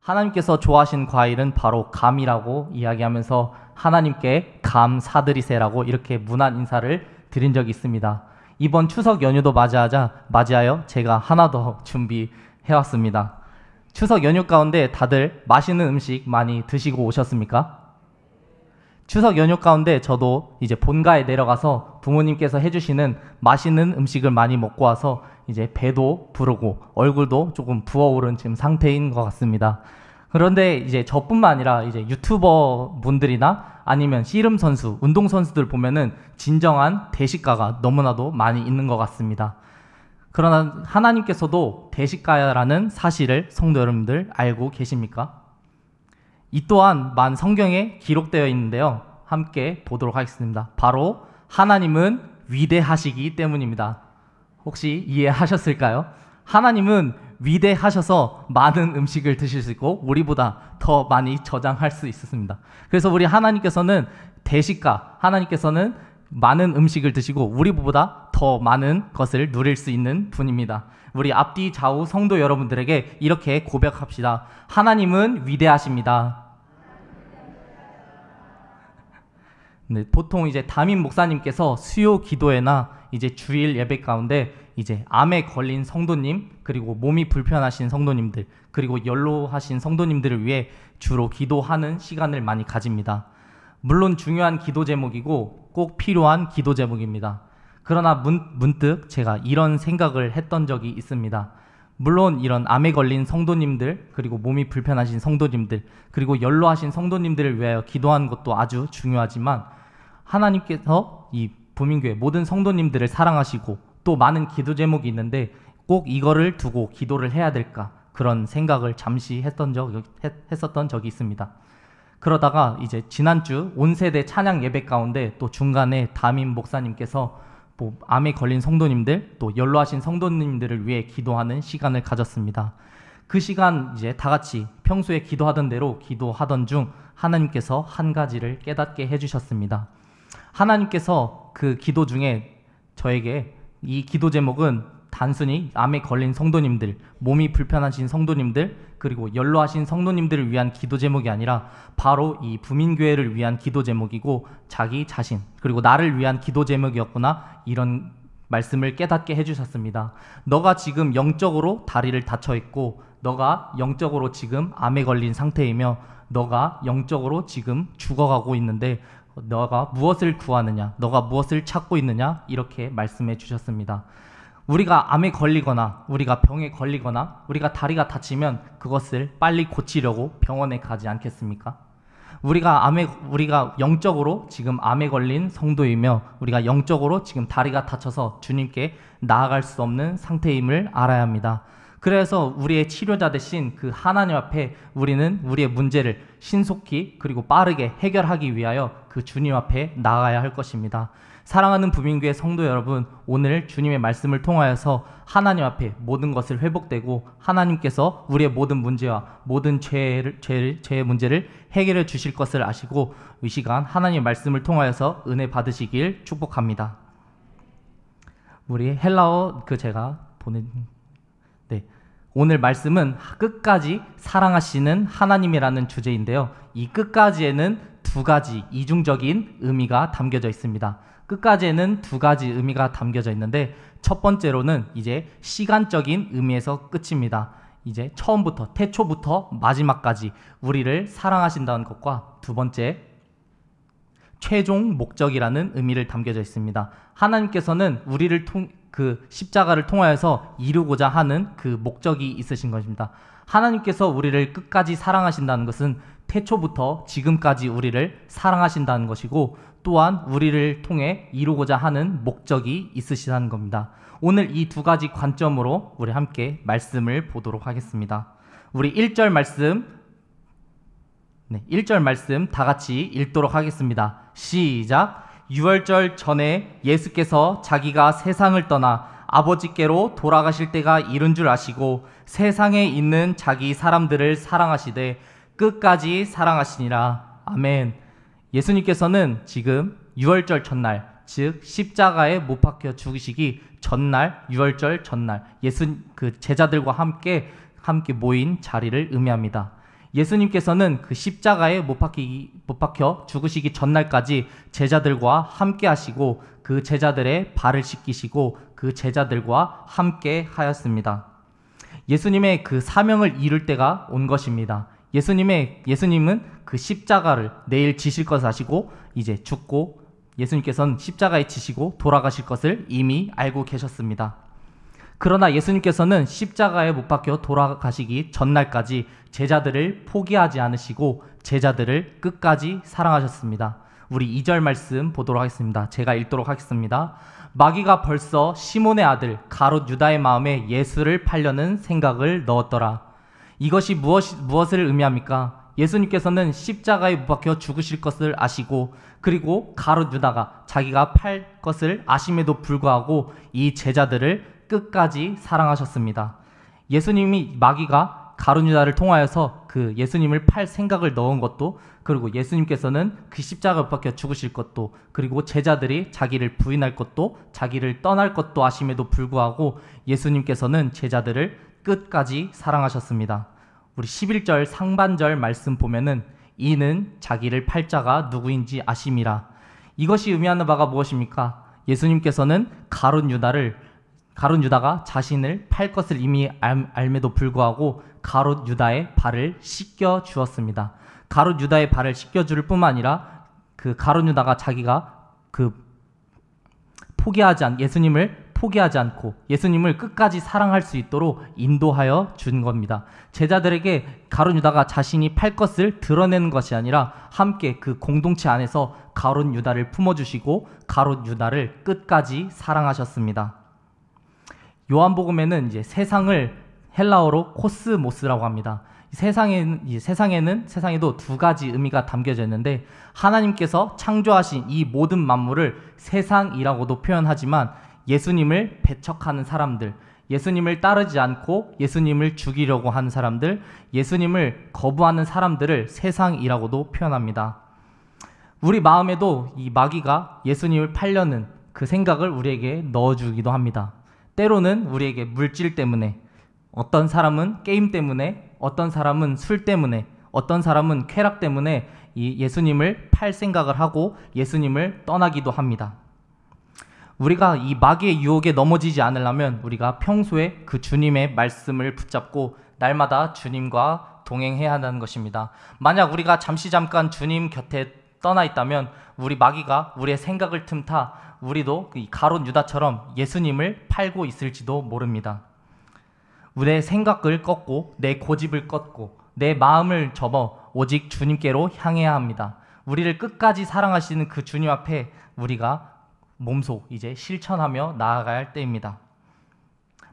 하나님께서 좋아하신 과일은 바로 감이라고 이야기하면서 하나님께 감 사드리세라고 이렇게 문안 인사를 드린 적이 있습니다. 이번 추석 연휴도 맞이하여 제가 하나 더 준비해왔습니다. 추석 연휴 가운데 다들 맛있는 음식 많이 드시고 오셨습니까? 추석 연휴 가운데 저도 이제 본가에 내려가서 부모님께서 해주시는 맛있는 음식을 많이 먹고 와서 이제 배도 부르고 얼굴도 조금 부어오른 지금 상태인 것 같습니다. 그런데 이제 저뿐만 아니라 이제 유튜버 분들이나 아니면 씨름 선수, 운동 선수들 보면은 진정한 대식가가 너무나도 많이 있는 것 같습니다. 그러나 하나님께서도 대식가라는 사실을 성도 여러분들 알고 계십니까? 이 또한 성경에 기록되어 있는데요. 함께 보도록 하겠습니다. 바로 하나님은 위대하시기 때문입니다. 혹시 이해하셨을까요? 하나님은 위대하셔서 많은 음식을 드실 수 있고 우리보다 더 많이 저장할 수 있었습니다. 그래서 우리 하나님께서는 대식가, 하나님께서는 많은 음식을 드시고 우리보다 더 많은 것을 누릴 수 있는 분입니다. 우리 앞뒤 좌우 성도 여러분들에게 이렇게 고백합시다. 하나님은 위대하십니다. 네, 보통 이제 담임 목사님께서 수요 기도회나 이제 주일 예배 가운데 이제 암에 걸린 성도님, 그리고 몸이 불편하신 성도님들, 그리고 연로하신 성도님들을 위해 주로 기도하는 시간을 많이 가집니다. 물론 중요한 기도 제목이고 꼭 필요한 기도 제목입니다. 그러나 문득 제가 이런 생각을 했던 적이 있습니다. 물론 이런 암에 걸린 성도님들, 그리고 몸이 불편하신 성도님들, 그리고 연로하신 성도님들을 위하여 기도하는 것도 아주 중요하지만 하나님께서 이 부민교회 모든 성도님들을 사랑하시고 또 많은 기도 제목이 있는데 꼭 이거를 두고 기도를 해야 될까, 그런 생각을 잠시 했었던 적이 있습니다. 그러다가 이제 지난주 온세대 찬양 예배 가운데 또 중간에 담임 목사님께서 암에 걸린 성도님들, 또 연로하신 성도님들을 위해 기도하는 시간을 가졌습니다. 그 시간 이제 다 같이 평소에 기도하던 대로 기도하던 중 하나님께서 한 가지를 깨닫게 해주셨습니다. 하나님께서 그 기도 중에 저에게 이 기도 제목은 단순히 암에 걸린 성도님들, 몸이 불편하신 성도님들, 그리고 연로하신 성도님들을 위한 기도 제목이 아니라 바로 이 부민교회를 위한 기도 제목이고 자기 자신, 그리고 나를 위한 기도 제목이었구나, 이런 말씀을 깨닫게 해주셨습니다. 너가 지금 영적으로 다리를 다쳐 있고 너가 영적으로 지금 암에 걸린 상태이며 너가 영적으로 지금 죽어가고 있는데 너가 무엇을 구하느냐, 너가 무엇을 찾고 있느냐, 이렇게 말씀해 주셨습니다. 우리가 암에 걸리거나 우리가 병에 걸리거나 우리가 다리가 다치면 그것을 빨리 고치려고 병원에 가지 않겠습니까? 우리가 영적으로 지금 암에 걸린 성도이며 우리가 영적으로 지금 다리가 다쳐서 주님께 나아갈 수 없는 상태임을 알아야 합니다. 그래서 우리의 치료자 되신 그 하나님 앞에 우리는 우리의 문제를 신속히 그리고 빠르게 해결하기 위하여 그 주님 앞에 나아가야 할 것입니다. 사랑하는 부민교회 성도 여러분, 오늘 주님의 말씀을 통하여서 하나님 앞에 모든 것을 회복되고 하나님께서 우리의 모든 문제와 모든 죄의 문제를 해결해 주실 것을 아시고 이 시간 하나님의 말씀을 통하여서 은혜 받으시길 축복합니다. 우리 헬라어 제가 보낸 오늘 말씀은 끝까지 사랑하시는 하나님이라는 주제인데요. 이 끝까지에는 두 가지 이중적인 의미가 담겨져 있습니다. 끝까지에는 두 가지 의미가 담겨져 있는데 첫 번째로는 이제 시간적인 의미에서 끝입니다. 이제 처음부터 태초부터 마지막까지 우리를 사랑하신다는 것과 두 번째 최종 목적이라는 의미를 담겨져 있습니다. 하나님께서는 우리를 그 십자가를 통하여서 이루고자 하는 그 목적이 있으신 것입니다. 하나님께서 우리를 끝까지 사랑하신다는 것은 태초부터 지금까지 우리를 사랑하신다는 것이고 또한 우리를 통해 이루고자 하는 목적이 있으시다는 겁니다. 오늘 이 두 가지 관점으로 우리 함께 말씀을 보도록 하겠습니다. 우리 1절 말씀 1절 말씀 다 같이 읽도록 하겠습니다. 시작! 유월절 전에 예수께서 자기가 세상을 떠나 아버지께로 돌아가실 때가 이른 줄 아시고 세상에 있는 자기 사람들을 사랑하시되 끝까지 사랑하시니라. 아멘. 예수님께서는 지금 유월절 전날, 즉 십자가에 못 박혀 죽으시기 전날, 유월절 전날 그 제자들과 함께 모인 자리를 의미합니다. 예수님께서는 그 십자가에 못 박혀 죽으시기 전날까지 제자들과 함께 하시고 그 제자들의 발을 씻기시고 그 제자들과 함께 하였습니다. 예수님의 그 사명을 이룰 때가 온 것입니다. 예수님은 그 십자가를 내일 지실 것을 아시고 이제 죽고 예수님께서는 십자가에 지시고 돌아가실 것을 이미 알고 계셨습니다. 그러나 예수님께서는 십자가에 못 박혀 돌아가시기 전날까지 제자들을 포기하지 않으시고 제자들을 끝까지 사랑하셨습니다. 우리 2절 말씀 보도록 하겠습니다. 제가 읽도록 하겠습니다. 마귀가 벌써 시몬의 아들 가롯 유다의 마음에 예수를 팔려는 생각을 넣었더라. 이것이 무엇을 의미합니까? 예수님께서는 십자가에 못 박혀 죽으실 것을 아시고 그리고 가롯 유다가 자기가 팔 것을 아심에도 불구하고 이 제자들을 끝까지 사랑하셨습니다. 예수님이 마귀가 가룟 유다를 통하여서 그 예수님을 팔 생각을 넣은 것도 그리고 예수님께서는 그 십자가에 못 박혀 죽으실 것도 그리고 제자들이 자기를 부인할 것도 자기를 떠날 것도 아심에도 불구하고 예수님께서는 제자들을 끝까지 사랑하셨습니다. 우리 11절 상반절 말씀 보면은 이는 자기를 팔 자가 누구인지 아심이라. 이것이 의미하는 바가 무엇입니까? 예수님께서는 가룟 유다가 자신을 팔 것을 이미 알매도 불구하고 가룟 유다의 발을 씻겨 주었습니다. 가룟 유다의 발을 씻겨 줄 뿐만 아니라 그 가룟 유다가 자기가 예수님을 포기하지 않고 예수님을 끝까지 사랑할 수 있도록 인도하여 준 겁니다. 제자들에게 가룟 유다가 자신이 팔 것을 드러내는 것이 아니라 함께 그 공동체 안에서 가룟 유다를 품어주시고 가룟 유다를 끝까지 사랑하셨습니다. 요한복음에는 이제 세상을 헬라어로 코스모스라고 합니다. 세상에도 두 가지 의미가 담겨져 있는데 하나님께서 창조하신 이 모든 만물을 세상이라고도 표현하지만 예수님을 배척하는 사람들, 예수님을 따르지 않고 예수님을 죽이려고 하는 사람들, 예수님을 거부하는 사람들을 세상이라고도 표현합니다. 우리 마음에도 이 마귀가 예수님을 팔려는 그 생각을 우리에게 넣어주기도 합니다. 때로는 우리에게 물질 때문에, 어떤 사람은 게임 때문에, 어떤 사람은 술 때문에, 어떤 사람은 쾌락 때문에 이 예수님을 팔 생각을 하고 예수님을 떠나기도 합니다. 우리가 이 마귀의 유혹에 넘어지지 않으려면 우리가 평소에 그 주님의 말씀을 붙잡고 날마다 주님과 동행해야 한다는 것입니다. 만약 우리가 잠깐 주님 곁에 떠나 있다면 우리 마귀가 우리의 생각을 틈타 우리도 이 가룟 유다처럼 예수님을 팔고 있을지도 모릅니다. 내 생각을 꺾고 내 고집을 꺾고 내 마음을 접어 오직 주님께로 향해야 합니다. 우리를 끝까지 사랑하시는 그 주님 앞에 우리가 몸소 이제 실천하며 나아가야 할 때입니다.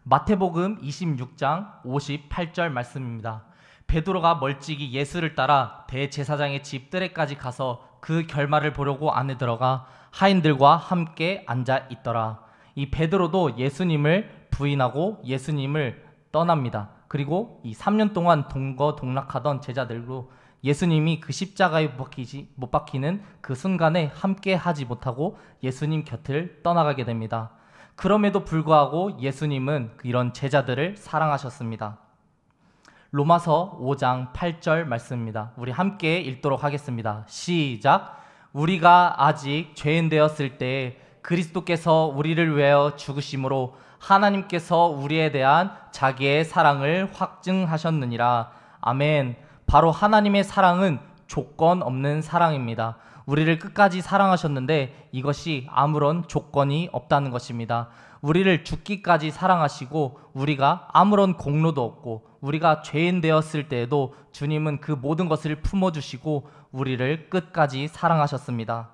마태복음 26장 58절 말씀입니다. 베드로가 멀찍이 예수를 따라 대제사장의 집 뜰에까지 가서 그 결말을 보려고 안에 들어가 하인들과 함께 앉아 있더라. 이 베드로도 예수님을 부인하고 예수님을 떠납니다. 그리고 이 3년 동안 동거동락하던 제자들로 예수님이 그 십자가에 못 박히는 그 순간에 함께 하지 못하고 예수님 곁을 떠나가게 됩니다. 그럼에도 불구하고 예수님은 이런 제자들을 사랑하셨습니다. 로마서 5장 8절 말씀입니다. 우리 함께 읽도록 하겠습니다. 시작. 우리가 아직 죄인 되었을 때에 그리스도께서 우리를 위하여 죽으심으로 하나님께서 우리에 대한 자기의 사랑을 확증하셨느니라. 아멘. 바로 하나님의 사랑은 조건 없는 사랑입니다. 우리를 끝까지 사랑하셨는데 이것이 아무런 조건이 없다는 것입니다. 우리를 죽기까지 사랑하시고 우리가 아무런 공로도 없고 우리가 죄인 되었을 때에도 주님은 그 모든 것을 품어주시고 우리를 끝까지 사랑하셨습니다.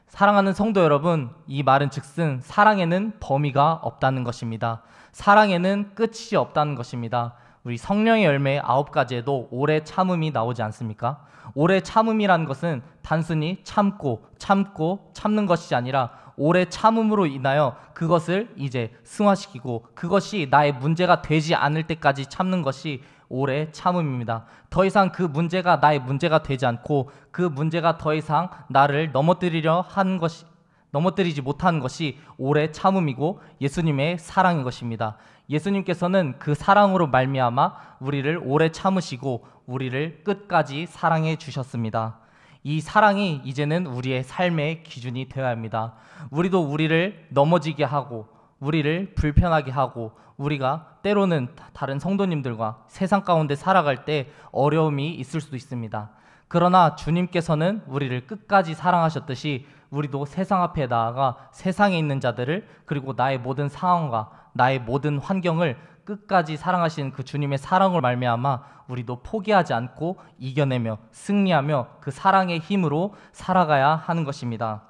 사랑하는 성도 여러분, 이 말은 즉슨 사랑에는 범위가 없다는 것입니다. 사랑에는 끝이 없다는 것입니다. 우리 성령의 열매 9가지에도 오래 참음이 나오지 않습니까? 오래 참음이라는 것은 단순히 참는 것이 아니라 오래 참음으로 인하여 그것을 이제 승화시키고 그것이 나의 문제가 되지 않을 때까지 참는 것이 오래 참음입니다. 더 이상 그 문제가 나의 문제가 되지 않고 그 문제가 더 이상 나를 넘어뜨리려 하는 것이 넘어뜨리지 못하는 것이 오래 참음이고 예수님의 사랑인 것입니다. 예수님께서는 그 사랑으로 말미암아 우리를 오래 참으시고 우리를 끝까지 사랑해 주셨습니다. 이 사랑이 이제는 우리의 삶의 기준이 되어야 합니다. 우리도 우리를 넘어지게 하고 우리를 불편하게 하고 우리가 때로는 다른 성도님들과 세상 가운데 살아갈 때 어려움이 있을 수도 있습니다. 그러나 주님께서는 우리를 끝까지 사랑하셨듯이 우리도 세상 앞에 나아가 세상에 있는 자들을 그리고 나의 모든 상황과 나의 모든 환경을 끝까지 사랑하시는 그 주님의 사랑으로 말미암아 우리도 포기하지 않고 이겨내며 승리하며 그 사랑의 힘으로 살아가야 하는 것입니다.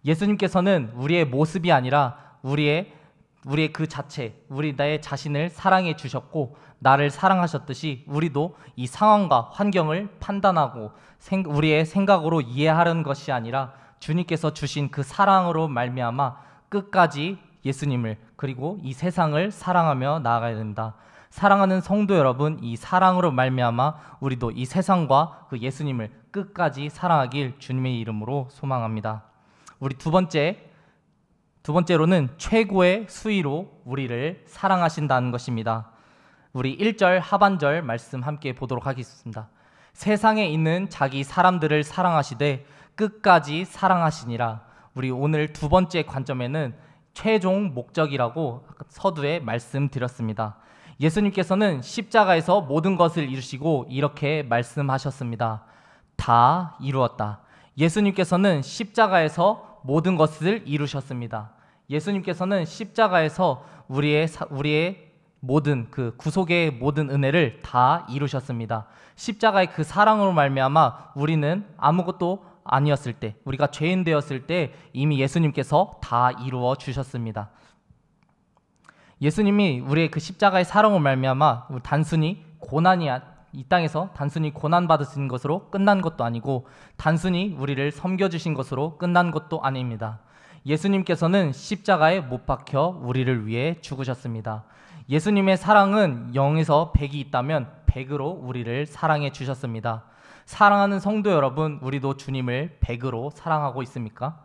예수님께서는 우리의 모습이 아니라 우리의 그 자체, 나의 자신을 사랑해 주셨고 나를 사랑하셨듯이 우리도 이 상황과 환경을 판단하고 우리의 생각으로 이해하려는 것이 아니라 주님께서 주신 그 사랑으로 말미암아 끝까지 예수님을 그리고 이 세상을 사랑하며 나아가야 됩니다. 사랑하는 성도 여러분, 이 사랑으로 말미암아 우리도 이 세상과 그 예수님을 끝까지 사랑하길 주님의 이름으로 소망합니다. 우리 두 번째로는 최고의 수위로 우리를 사랑하신다는 것입니다. 우리 1절 하반절 말씀 함께 보도록 하겠습니다. 세상에 있는 자기 사람들을 사랑하시되 끝까지 사랑하시니라. 우리 오늘 두 번째 관점에는 최종 목적이라고 서두에 말씀드렸습니다. 예수님께서는 십자가에서 모든 것을 이루시고 이렇게 말씀하셨습니다. 다 이루었다. 예수님께서는 십자가에서 모든 것을 이루셨습니다. 예수님께서는 십자가에서 우리의 모든 그 구속의 모든 은혜를 다 이루셨습니다. 십자가의 그 사랑으로 말미암아 우리는 아무것도 아니었을 때, 우리가 죄인 되었을 때 이미 예수님께서 다 이루어 주셨습니다. 예수님이 우리의 그 십자가의 사랑으로 말미암아 단순히 이 땅에서 단순히 고난 받으신 것으로 끝난 것도 아니고 단순히 우리를 섬겨주신 것으로 끝난 것도 아닙니다. 예수님께서는 십자가에 못 박혀 우리를 위해 죽으셨습니다. 예수님의 사랑은 0에서 100이 있다면 100으로 우리를 사랑해 주셨습니다. 사랑하는 성도 여러분, 우리도 주님을 100으로 사랑하고 있습니까?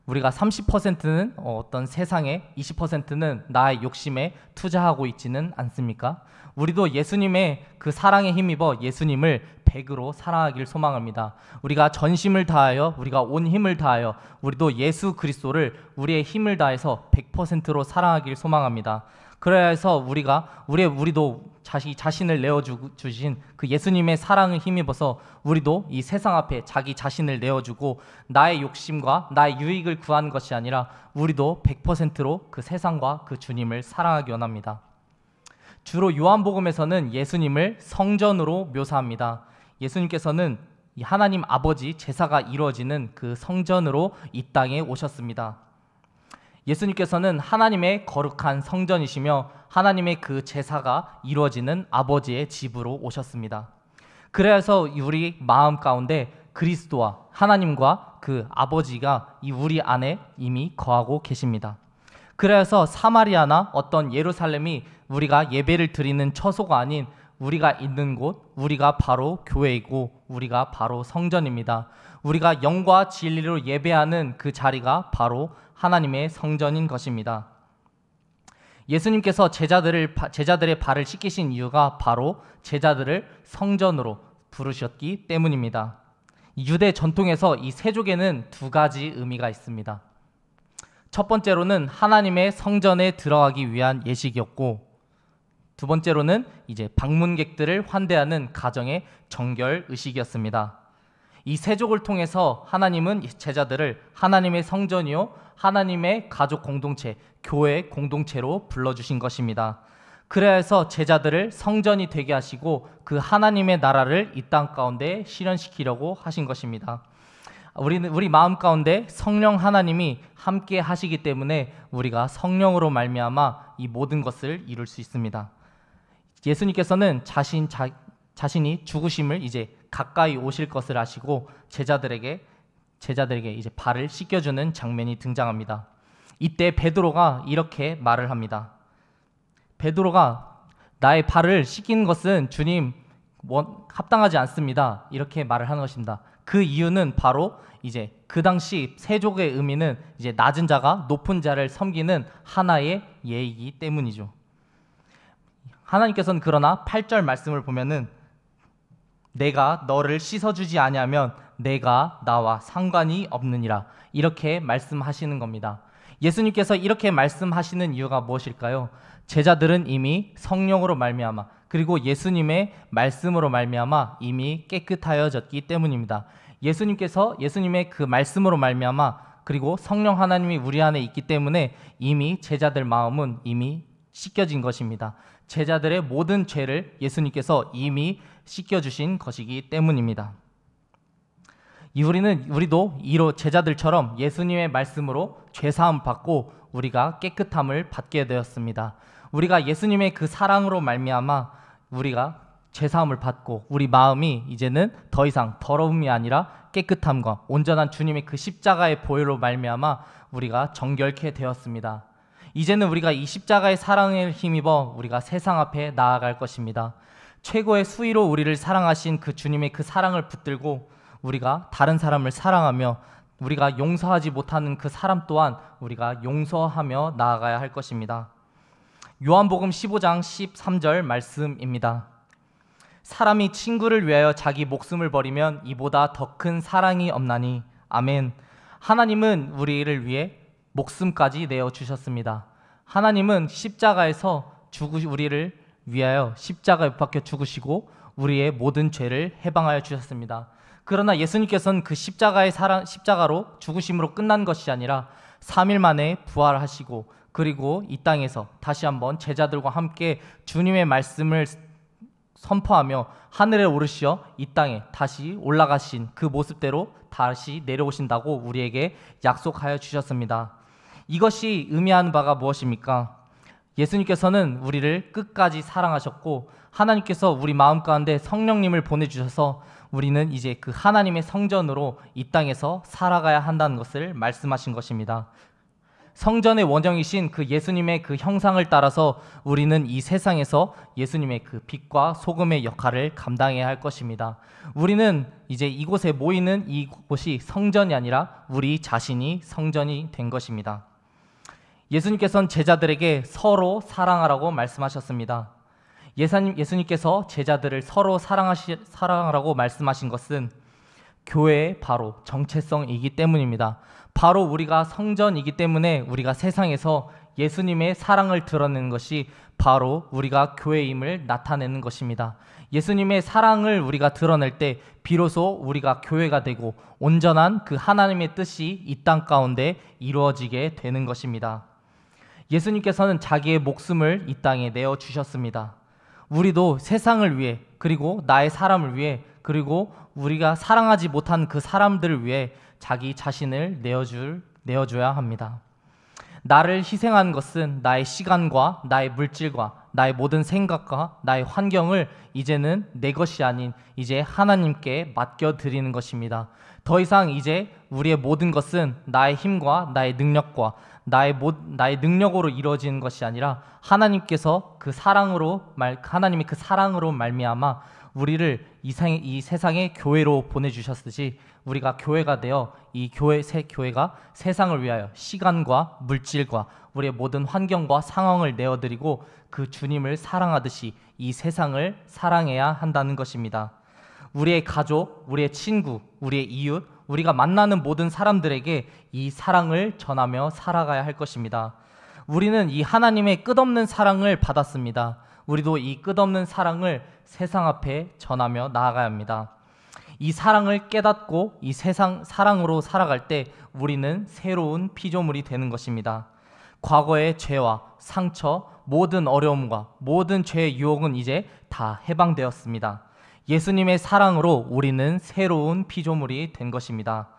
우리가 30%는 어떤 세상에 20%는 나의 욕심에 투자하고 있지는 않습니까? 우리도 예수님의 그 사랑에 힘입어 예수님을 100으로 사랑하길 소망합니다. 우리가 전심을 다하여 우리가 온 힘을 다하여 우리도 예수 그리스도를 우리의 힘을 다해서 100%로 사랑하길 소망합니다. 그래야 해서 우리도 자신을 내어주신 그 예수님의 사랑을 힘입어서 우리도 이 세상 앞에 자기 자신을 내어주고 나의 욕심과 나의 유익을 구하는 것이 아니라 우리도 100%로 그 세상과 그 주님을 사랑하기 원합니다. 주로 요한복음에서는 예수님을 성전으로 묘사합니다. 예수님께서는 이 하나님 아버지 제사가 이루어지는 그 성전으로 이 땅에 오셨습니다. 예수님께서는 하나님의 거룩한 성전이시며 하나님의 그 제사가 이루어지는 아버지의 집으로 오셨습니다. 그래서 우리 마음 가운데 그리스도와 하나님과 그 아버지가 우리 안에 이미 거하고 계십니다. 그래서 사마리아나 어떤 예루살렘이 우리가 예배를 드리는 처소가 아닌 우리가 있는 곳, 우리가 바로 교회이고 우리가 바로 성전입니다. 우리가 영과 진리로 예배하는 그 자리가 바로 하나님의 성전인 것입니다. 예수님께서 제자들의 발을 씻기신 이유가 바로 제자들을 성전으로 부르셨기 때문입니다. 유대 전통에서 이 세족에는 두 가지 의미가 있습니다. 첫 번째로는 하나님의 성전에 들어가기 위한 예식이었고, 두 번째로는 이제 방문객들을 환대하는 가정의 정결 의식이었습니다. 이 세족을 통해서 하나님은 제자들을 하나님의 성전이요 하나님의 가족 공동체, 교회 공동체로 불러주신 것입니다. 그래서 제자들을 성전이 되게 하시고 그 하나님의 나라를 이 땅 가운데 실현시키려고 하신 것입니다. 우리 마음 가운데 성령 하나님이 함께 하시기 때문에 우리가 성령으로 말미암아 이 모든 것을 이룰 수 있습니다. 예수님께서는 자신이 죽으심을 이제 가까이 오실 것을 아시고 제자들에게 이제 발을 씻겨주는 장면이 등장합니다. 이때 베드로가 이렇게 말을 합니다. 베드로가 나의 발을 씻기는 것은 주님 합당하지 않습니다. 이렇게 말을 하는 것입니다. 그 이유는 바로 이제 그 당시 세족의 의미는 이제 낮은 자가 높은 자를 섬기는 하나의 예이기 때문이죠. 하나님께서는 그러나 8절 말씀을 보면은 내가 너를 씻어주지 아니하면 내가 나와 상관이 없느니라 이렇게 말씀하시는 겁니다. 예수님께서 이렇게 말씀하시는 이유가 무엇일까요? 제자들은 이미 성령으로 말미암아 그리고 예수님의 말씀으로 말미암아 이미 깨끗하여졌기 때문입니다. 예수님의 그 말씀으로 말미암아 그리고 성령 하나님이 우리 안에 있기 때문에 이미 제자들 마음은 이미 씻겨진 것입니다. 제자들의 모든 죄를 예수님께서 이미 씻겨주신 것이기 때문입니다. 우리도 이로 제자들처럼 예수님의 말씀으로 죄사함 받고 우리가 깨끗함을 받게 되었습니다. 우리가 예수님의 그 사랑으로 말미암아 우리가 죄사함을 받고 우리 마음이 이제는 더 이상 더러움이 아니라 깨끗함과 온전한 주님의 그 십자가의 보혈로 말미암아 우리가 정결케 되었습니다. 이제는 우리가 이 십자가의 사랑을 힘입어 우리가 세상 앞에 나아갈 것입니다. 최고의 수위로 우리를 사랑하신 그 주님의 그 사랑을 붙들고 우리가 다른 사람을 사랑하며 우리가 용서하지 못하는 그 사람 또한 우리가 용서하며 나아가야 할 것입니다. 요한복음 15장 13절 말씀입니다. 사람이 친구를 위하여 자기 목숨을 버리면 이보다 더 큰 사랑이 없나니. 아멘. 하나님은 우리를 위해 목숨까지 내어주셨습니다. 하나님은 십자가에서 우리를 위하여 십자가에 못 박혀 죽으시고 우리의 모든 죄를 해방하여 주셨습니다. 그러나 예수님께서는 그 십자가로 죽으심으로 끝난 것이 아니라 3일 만에 부활하시고 그리고 이 땅에서 다시 한번 제자들과 함께 주님의 말씀을 선포하며 하늘에 오르시어 이 땅에 다시 올라가신 그 모습대로 다시 내려오신다고 우리에게 약속하여 주셨습니다. 이것이 의미하는 바가 무엇입니까? 예수님께서는 우리를 끝까지 사랑하셨고 하나님께서 우리 마음 가운데 성령님을 보내주셔서 우리는 이제 그 하나님의 성전으로 이 땅에서 살아가야 한다는 것을 말씀하신 것입니다. 성전의 원형이신 그 예수님의 그 형상을 따라서 우리는 이 세상에서 예수님의 그 빛과 소금의 역할을 감당해야 할 것입니다. 우리는 이제 이곳에 모이는 이곳이 성전이 아니라 우리 자신이 성전이 된 것입니다. 예수님께서는 제자들에게 서로 사랑하라고 말씀하셨습니다. 예수님께서 제자들을 서로 사랑하라고 말씀하신 것은 교회의 바로 정체성이기 때문입니다. 바로 우리가 성전이기 때문에 우리가 세상에서 예수님의 사랑을 드러내는 것이 바로 우리가 교회임을 나타내는 것입니다. 예수님의 사랑을 우리가 드러낼 때 비로소 우리가 교회가 되고 온전한 그 하나님의 뜻이 이 땅 가운데 이루어지게 되는 것입니다. 예수님께서는 자기의 목숨을 이 땅에 내어주셨습니다. 우리도 세상을 위해 그리고 나의 사람을 위해 그리고 우리가 사랑하지 못한 그 사람들을 위해 자기 자신을 내어줘야 합니다. 나를 희생한 것은 나의 시간과 나의 물질과 나의 모든 생각과 나의 환경을 이제는 내 것이 아닌 이제 하나님께 맡겨드리는 것입니다. 더 이상 이제 우리의 모든 것은 나의 힘과 나의 능력과 나의 능력으로 이루어지는 것이 아니라 하나님의 그 사랑으로 말미암아 우리를 이 세상의 교회로 보내주셨듯이 우리가 교회가 되어 교회가 세상을 위하여 시간과 물질과 우리의 모든 환경과 상황을 내어드리고 그 주님을 사랑하듯이 이 세상을 사랑해야 한다는 것입니다. 우리의 가족, 우리의 친구, 우리의 이웃, 우리가 만나는 모든 사람들에게 이 사랑을 전하며 살아가야 할 것입니다. 우리는 이 하나님의 끝없는 사랑을 받았습니다. 우리도 이 끝없는 사랑을 세상 앞에 전하며 나아가야 합니다. 이 사랑을 깨닫고 이 세상 사랑으로 살아갈 때 우리는 새로운 피조물이 되는 것입니다. 과거의 죄와 상처, 모든 어려움과 모든 죄의 유혹은 이제 다 해방되었습니다. 예수님의 사랑으로 우리는 새로운 피조물이 된 것입니다.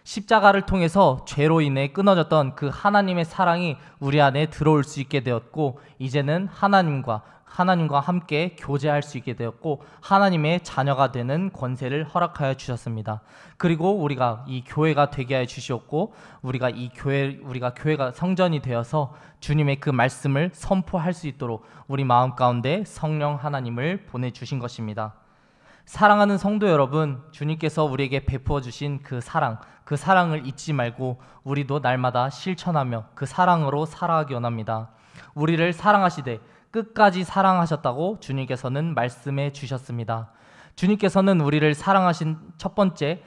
십자가를 통해서 죄로 인해 끊어졌던 그 하나님의 사랑이 우리 안에 들어올 수 있게 되었고 이제는 하나님과 함께 교제할 수 있게 되었고 하나님의 자녀가 되는 권세를 허락하여 주셨습니다. 그리고 우리가 이 교회가 되게 하여 주셨고 우리가 교회가 성전이 되어서 주님의 그 말씀을 선포할 수 있도록 우리 마음 가운데 성령 하나님을 보내주신 것입니다. 사랑하는 성도 여러분, 주님께서 우리에게 베푸어 주신 그 사랑을 잊지 말고 우리도 날마다 실천하며 그 사랑으로 살아가기 원합니다. 우리를 사랑하시되 끝까지 사랑하셨다고 주님께서는 말씀해 주셨습니다. 주님께서는 우리를 사랑하신 첫 번째,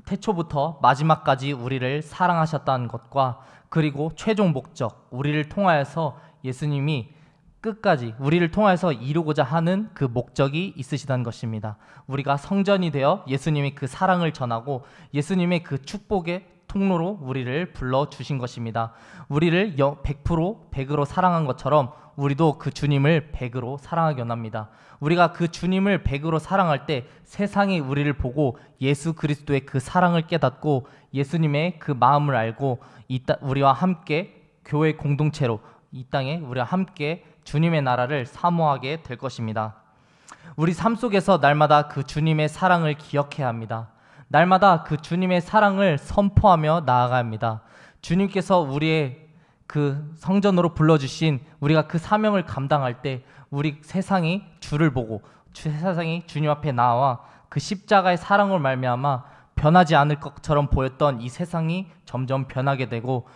태초부터 마지막까지 우리를 사랑하셨다는 것과, 그리고 최종 목적, 우리를 통하여서 예수님이 끝까지 우리를 통해서 이루고자 하는 그 목적이 있으시다는 것입니다. 우리가 성전이 되어 예수님의 그 사랑을 전하고 예수님의 그 축복의 통로로 우리를 불러주신 것입니다. 우리를 100% 100으로 사랑한 것처럼 우리도 그 주님을 100으로 사랑하기 원합니다. 우리가 그 주님을 100으로 사랑할 때 세상이 우리를 보고 예수 그리스도의 그 사랑을 깨닫고 예수님의 그 마음을 알고 우리와 함께 교회 공동체로 이 땅에 우리와 함께 주님의 나라를 사모하게 될 것입니다. 우리 삶 속에서 날마다 그 주님의 사랑을 기억해야 합니다. 날마다 그 주님의 사랑을 선포하며 나아가야 합니다. 주님께서 우리의 그 성전으로 불러주신 우리가 그 사명을 감당할 때 우리 세상이 주를 보고 세상이 주님 앞에 나와 그 십자가의 사랑으로 말미암아 변하지 않을 것처럼 보였던 이 세상이 점점 변하게 되고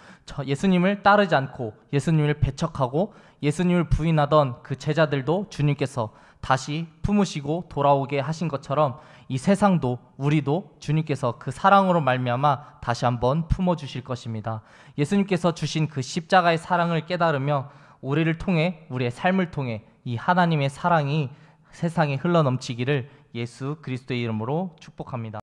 예수님을 따르지 않고 예수님을 배척하고 예수님을 부인하던 그 제자들도 주님께서 다시 품으시고 돌아오게 하신 것처럼 이 세상도 우리도 주님께서 그 사랑으로 말미암아 다시 한번 품어주실 것입니다. 예수님께서 주신 그 십자가의 사랑을 깨달으며 우리를 통해 우리의 삶을 통해 이 하나님의 사랑이 세상에 흘러넘치기를 예수 그리스도의 이름으로 축복합니다.